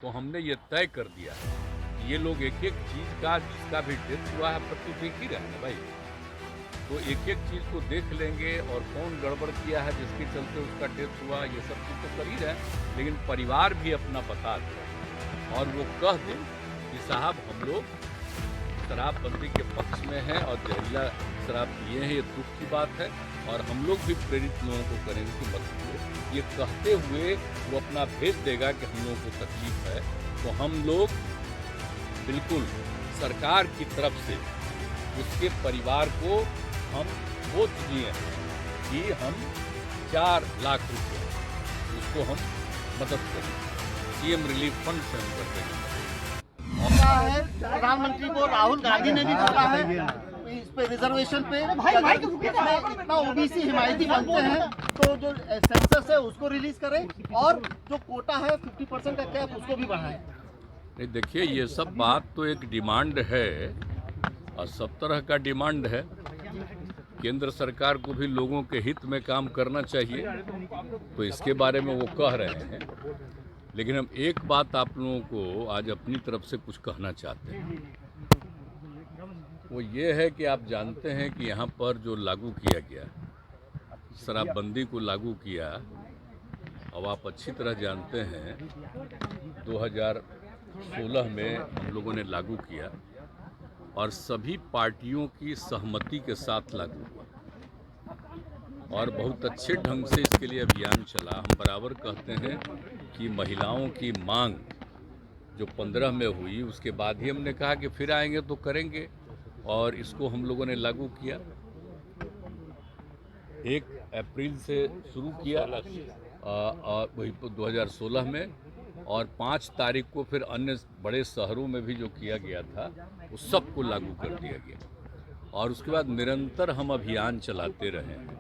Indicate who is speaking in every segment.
Speaker 1: तो हमने ये तय कर दिया है कि ये लोग एक एक चीज़ का जिसका भी डेथ हुआ है सब तो देख ही रहे हैं ना भाई। तो एक एक चीज़ को देख लेंगे और कौन गड़बड़ किया है जिसके चलते उसका डेथ हुआ, ये सब चीज़ तो कर ही रहे हैं। लेकिन परिवार भी अपना बता दे और वो कह दे कि साहब हम लोग शराबबंदी के पक्ष में हैं और जहरीला शराब पिए हैं, ये दुख की बात है। और हम लोग भी प्रेरित लोगों को करेंगे कि मत पियो। ये कहते हुए वो अपना भेज देगा कि हम लोगों को तकलीफ है, तो हम लोग बिल्कुल सरकार की तरफ से उसके परिवार को हम वो दिए हैं कि हम 4 लाख रुपये उसको हम मदद करेंगे, सीएम रिलीफ फंड से हम कर देंगे।
Speaker 2: है प्रधानमंत्री को राहुल गांधी ने भी कहा है इस पे रिजर्वेशन पे इतना ओबीसी हिमायती बनते हैं तो जो सेंसस है उसको रिलीज करें और जो कोटा है 50% का कैप उसको भी बढ़ाएं।
Speaker 1: नहीं देखिए, ये सब बात तो एक डिमांड है और सब तरह का डिमांड है। केंद्र सरकार को भी लोगों के हित में काम करना चाहिए, तो इसके बारे में वो कह रहे हैं। लेकिन हम एक बात आप लोगों को आज अपनी तरफ से कुछ कहना चाहते हैं, वो ये है कि आप जानते हैं कि यहाँ पर जो लागू किया गया शराबबंदी को लागू किया, अब आप अच्छी तरह जानते हैं 2016 में हम लोगों ने लागू किया और सभी पार्टियों की सहमति के साथ लागू हुआ और बहुत अच्छे ढंग से इसके लिए अभियान चला। हम बराबर कहते हैं कि महिलाओं की मांग जो 15 में हुई उसके बाद ही हमने कहा कि फिर आएंगे तो करेंगे और इसको हम लोगों ने लागू किया। 1 अप्रैल से शुरू किया वही 2016 में और 5 तारीख को फिर अन्य बड़े शहरों में भी जो किया गया था वो सबको लागू कर दिया गया और उसके बाद निरंतर हम अभियान चलाते रहे हैं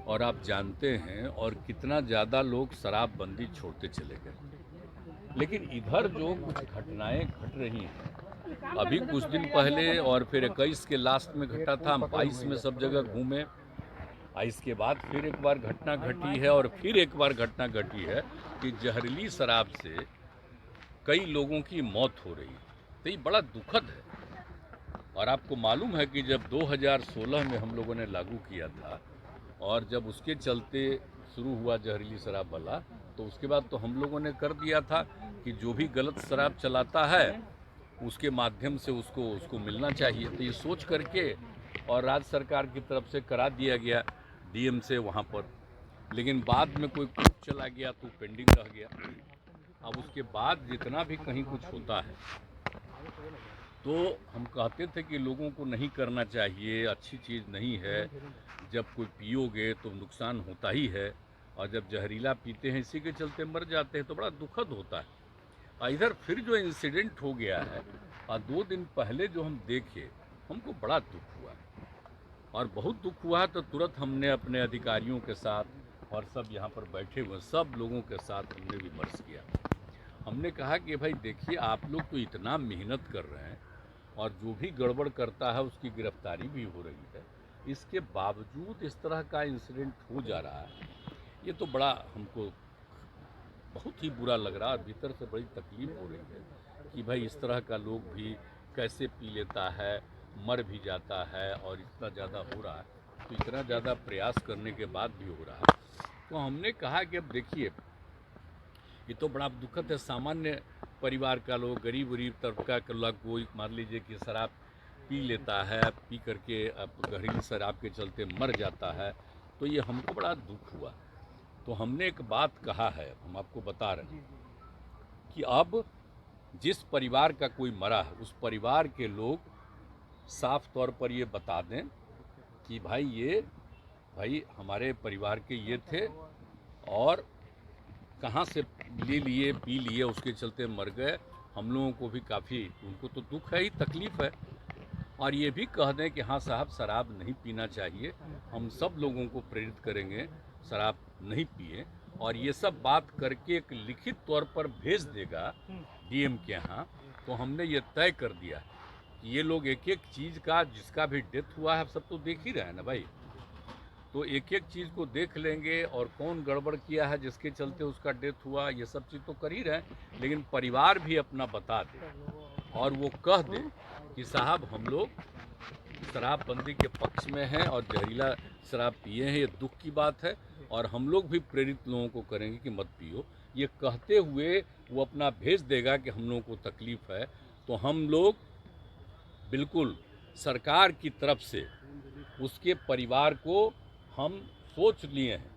Speaker 1: और आप जानते हैं और कितना ज़्यादा लोग शराबबंदी छोड़ते चले गए। लेकिन इधर जो कुछ घटनाएं घट रही हैं, अभी कुछ दिन पहले और फिर 21 के लास्ट में घटा था, हम 22 में सब जगह घूमे, इसके बाद फिर एक बार घटना घटी है और फिर एक बार घटना घटी है कि जहरीली शराब से कई लोगों की मौत हो रही है। तो ये बड़ा दुखद है और आपको मालूम है कि जब 2016 में हम लोगों ने लागू किया था और जब उसके चलते शुरू हुआ जहरीली शराब वाला, तो उसके बाद तो हम लोगों ने कर दिया था कि जो भी गलत शराब चलाता है उसके माध्यम से उसको मिलना चाहिए। तो ये सोच करके और राज्य सरकार की तरफ से करा दिया गया डीएम से वहाँ पर, लेकिन बाद में कोई कुछ चला गया तो पेंडिंग रह गया। अब उसके बाद जितना भी कहीं कुछ होता है तो हम कहते थे कि लोगों को नहीं करना चाहिए, अच्छी चीज़ नहीं है। जब कोई पियोगे तो नुकसान होता ही है और जब जहरीला पीते हैं इसी के चलते मर जाते हैं तो बड़ा दुखद होता है। और इधर फिर जो इंसिडेंट हो गया है और 2 दिन पहले जो हम देखे, हमको बड़ा दुख हुआ और बहुत दुख हुआ। तो तुरंत हमने अपने अधिकारियों के साथ और सब यहाँ पर बैठे हुए सब लोगों के साथ हमने विमर्श किया। हमने कहा कि भाई देखिए, आप लोग तो इतना मेहनत कर रहे हैं और जो भी गड़बड़ करता है उसकी गिरफ्तारी भी हो रही है, इसके बावजूद इस तरह का इंसिडेंट हो जा रहा है। ये तो बड़ा हमको बहुत ही बुरा लग रहा है, भीतर से बड़ी तकलीफ हो रही है कि भाई इस तरह का लोग भी कैसे पी लेता है, मर भी जाता है और इतना ज़्यादा हो रहा है, तो इतना ज़्यादा प्रयास करने के बाद भी हो रहा है। तो हमने कहा कि अब देखिए, ये तो बड़ा दुखद है। सामान्य परिवार का लोग, गरीब तबका का लोग, कोई मान लीजिए कि शराब पी लेता है, पी करके अब जहरीली शराब के चलते मर जाता है, तो ये हमको बड़ा दुख हुआ। तो हमने एक बात कहा है, हम आपको बता रहे हैं कि अब जिस परिवार का कोई मरा है उस परिवार के लोग साफ तौर पर ये बता दें कि भाई हमारे परिवार के ये थे और कहाँ से ले लिए, पी लिए, उसके चलते मर गए। हम लोगों को भी काफ़ी, उनको तो दुख है ही, तकलीफ़ है। और ये भी कह दें कि हाँ साहब, शराब नहीं पीना चाहिए, हम सब लोगों को प्रेरित करेंगे शराब नहीं पिए। और ये सब बात करके एक लिखित तौर पर भेज देगा डीएम के यहाँ। तो हमने ये तय कर दिया कि ये लोग एक एक चीज़ का जिसका भी डेथ हुआ है सब तो देख ही रहे हैं ना भाई। तो एक एक चीज़ को देख लेंगे और कौन गड़बड़ किया है जिसके चलते उसका डेथ हुआ, ये सब चीज़ तो कर ही रहे हैं, लेकिन परिवार भी अपना बता दे और वो कह दे कि साहब हम लोग शराबबंदी के पक्ष में हैं और जहरीला शराब पिए हैं, ये दुख की बात है और हम लोग भी प्रेरित लोगों को करेंगे कि मत पियो। ये कहते हुए वो अपना भेज देगा कि हम लोगों को तकलीफ़ है, तो हम लोग बिल्कुल सरकार की तरफ से उसके परिवार को हम सोच लिए हैं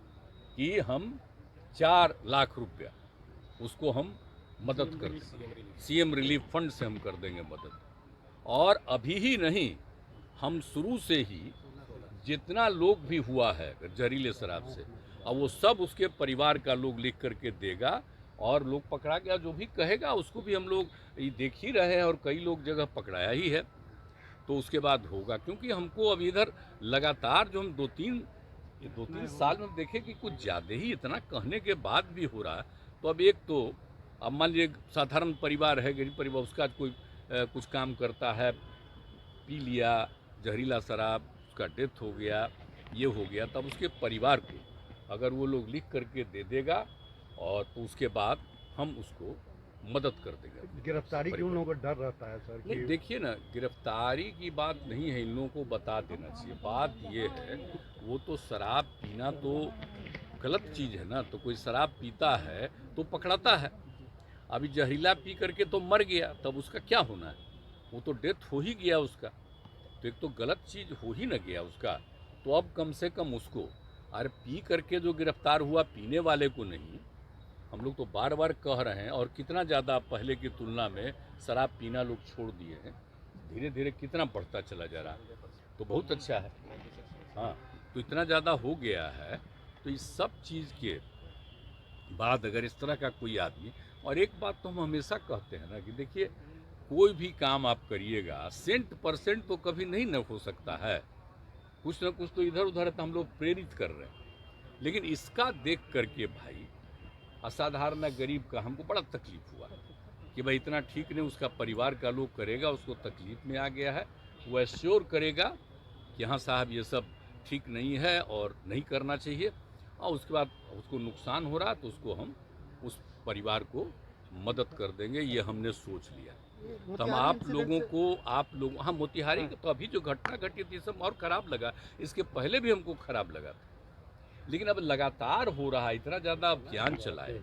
Speaker 1: कि हम 4 लाख रुपया उसको हम मदद कर देंगे, सीएम रिलीफ फंड से हम कर देंगे मदद। और अभी ही नहीं, हम शुरू से ही जितना लोग भी हुआ है जहरीले शराब से, अब वो सब उसके परिवार का लोग लिख करके देगा और लोग पकड़ा गया जो भी कहेगा उसको भी हम लोग देख ही रहे हैं और कई लोग जगह पकड़ाया ही है। तो उसके बाद होगा, क्योंकि हमको अब इधर लगातार जो हम 2-3 साल में देखें कि कुछ ज़्यादा ही इतना कहने के बाद भी हो रहा है। तो अब एक तो अब मान लीजिए साधारण परिवार है, गरीब परिवार, उसका कोई कुछ काम करता है, पी लिया जहरीला शराब, उसका डेथ हो गया, ये हो गया, तब उसके परिवार को अगर वो लोग लिख करके दे देगा और तो उसके बाद हम उसको मदद कर देंगे।
Speaker 3: गिरफ्तारी की उन लोगों को डर रहता है सर?
Speaker 1: नहीं, देखिए ना, गिरफ्तारी की बात नहीं है, इन लोगों को बता देना चाहिए। बात ये है, वो तो शराब पीना तो गलत चीज़ है ना, तो कोई शराब पीता है तो पकड़ाता है। अभी जहरीला पी करके तो मर गया, तब उसका क्या होना है? वो तो डेथ हो ही गया उसका, तो एक तो गलत चीज़ हो ही न गया उसका। तो अब कम से कम उसको, अरे पी करके जो गिरफ्तार हुआ, पीने वाले को नहीं। हम लोग तो बार बार कह रहे हैं, और कितना ज़्यादा पहले की तुलना में शराब पीना लोग छोड़ दिए हैं, धीरे धीरे कितना बढ़ता चला जा रहा है, तो बहुत अच्छा है। हाँ, तो इतना ज़्यादा हो गया है, तो इस सब चीज़ के बाद अगर इस तरह का कोई आदमी, और एक बात तो हम हमेशा कहते हैं ना कि देखिए, कोई भी काम आप करिएगा 100% तो कभी नहीं न हो सकता है, कुछ ना कुछ तो इधर उधर तो हम लोग प्रेरित कर रहे हैं। लेकिन इसका देख करके भाई, असाधारण गरीब का हमको बड़ा तकलीफ हुआ कि भाई इतना ठीक नहीं, उसका परिवार का लोग करेगा, उसको तकलीफ में आ गया है, वो एश्योर करेगा कि हाँ साहब ये सब ठीक नहीं है और नहीं करना चाहिए, और उसके बाद उसको नुकसान हो रहा तो उसको हम उस परिवार को मदद कर देंगे, ये हमने सोच लिया। तो हम आप लोग हाँ, मोतिहारी तो अभी जो घटना घटी थी सब और ख़राब लगा, इसके पहले भी हमको ख़राब लगा था, लेकिन अब लगातार हो रहा है, इतना ज़्यादा अभियान चला है।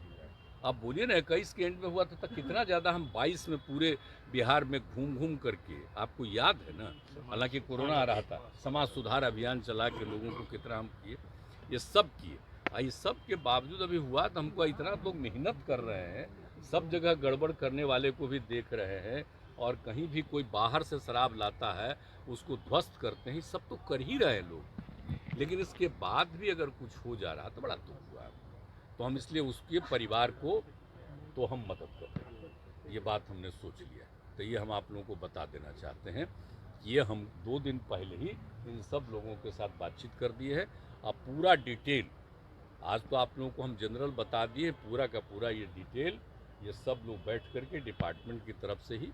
Speaker 1: अब बोलिए ना, 21 के एंड में हुआ था, कितना ज़्यादा हम 22 में पूरे बिहार में घूम घूम करके, आपको याद है ना, हालांकि कोरोना आ रहा था, समाज सुधार अभियान चला के लोगों को कितना हम किए, ये सब किए। इस सब के बावजूद अभी हुआ तो हमको इतना लोग मेहनत कर रहे हैं, सब जगह गड़बड़ करने वाले को भी देख रहे हैं, और कहीं भी कोई बाहर से शराब लाता है उसको ध्वस्त करते हैं, सब तो कर ही रहे हैं लोग, लेकिन इसके बाद भी अगर कुछ हो जा रहा तो बड़ा दुख हुआ। तो हम इसलिए उसके परिवार को तो हम मदद कर रहे हैं, ये बात हमने सोच लिया। तो ये हम आप लोगों को बता देना चाहते हैं, ये हम 2 दिन पहले ही इन सब लोगों के साथ बातचीत कर दिए है। अब पूरा डिटेल, आज तो आप लोगों को हम जनरल बता दिए, पूरा का पूरा ये डिटेल ये सब लोग बैठ करके डिपार्टमेंट की तरफ से ही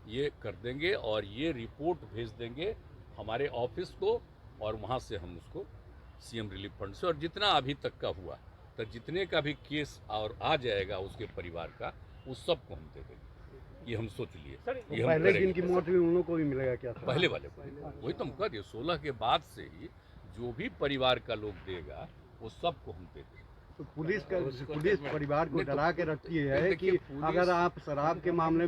Speaker 1: ये कर देंगे, और ये रिपोर्ट भेज देंगे हमारे ऑफिस को, और वहाँ से हम उसको सीएम रिलीफ फंड से, और जितना अभी तक का हुआ, तो जितने का भी केस और आ जाएगा उसके परिवार का, उस सब को हम दे देंगे, ये हम सोच लिए।
Speaker 3: ये पहले दिन की मौत हुई उन लोगों को भी मिलेगा क्या?
Speaker 1: पहले वाले को, वही तो हम कह दिए, 16 के बाद से ही जो भी परिवार का लोग देगा वो सब को हम दे देंगे।
Speaker 3: तो पुलिस परिवार को डरा के रखती है कि अगर आप शराब के मामले में